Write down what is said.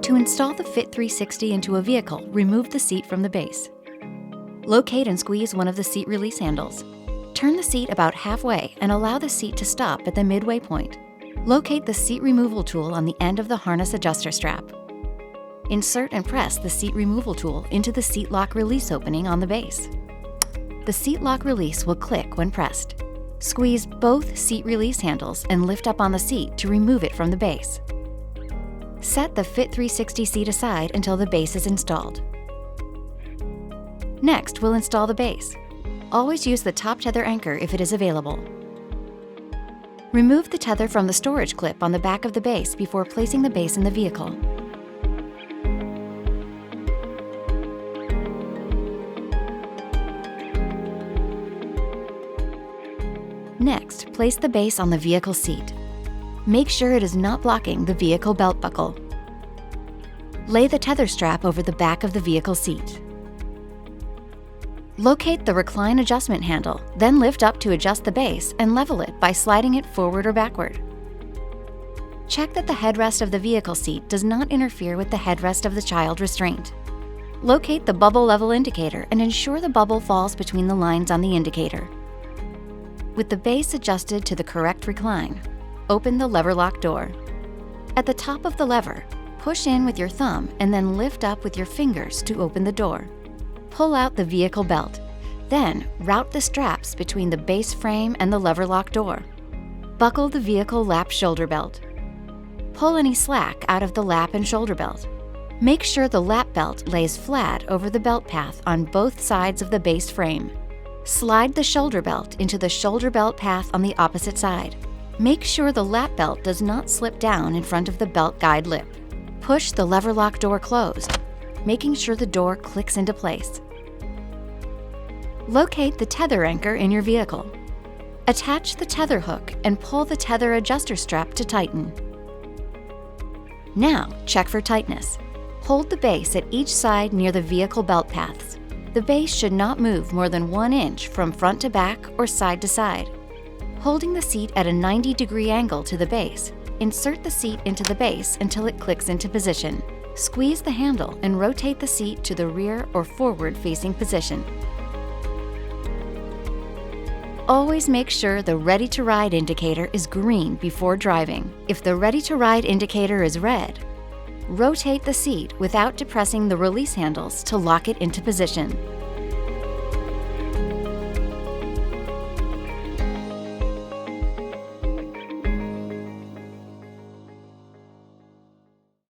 To install the Fit360 into a vehicle, remove the seat from the base. Locate and squeeze one of the seat release handles. Turn the seat about halfway and allow the seat to stop at the midway point. Locate the seat removal tool on the end of the harness adjuster strap. Insert and press the seat removal tool into the seat lock release opening on the base. The seat lock release will click when pressed. Squeeze both seat release handles and lift up on the seat to remove it from the base. Set the Fit360 seat aside until the base is installed. Next, we'll install the base. Always use the top tether anchor if it is available. Remove the tether from the storage clip on the back of the base before placing the base in the vehicle. Next, place the base on the vehicle seat. Make sure it is not blocking the vehicle belt buckle. Lay the tether strap over the back of the vehicle seat. Locate the recline adjustment handle, then lift up to adjust the base and level it by sliding it forward or backward. Check that the headrest of the vehicle seat does not interfere with the headrest of the child restraint. Locate the bubble level indicator and ensure the bubble falls between the lines on the indicator. With the base adjusted to the correct recline, open the lever lock door. At the top of the lever, push in with your thumb and then lift up with your fingers to open the door. Pull out the vehicle belt. Then, route the straps between the base frame and the lever lock door. Buckle the vehicle lap shoulder belt. Pull any slack out of the lap and shoulder belt. Make sure the lap belt lays flat over the belt path on both sides of the base frame. Slide the shoulder belt into the shoulder belt path on the opposite side. Make sure the lap belt does not slip down in front of the belt guide lip. Push the lever lock door closed, making sure the door clicks into place. Locate the tether anchor in your vehicle. Attach the tether hook and pull the tether adjuster strap to tighten. Now, check for tightness. Hold the base at each side near the vehicle belt paths. The base should not move more than 1 inch from front to back or side to side. Holding the seat at a 90-degree angle to the base, insert the seat into the base until it clicks into position. Squeeze the handle and rotate the seat to the rear or forward-facing position. Always make sure the Ready to Ride indicator is green before driving. If the Ready to Ride indicator is red, rotate the seat without depressing the release handles to lock it into position.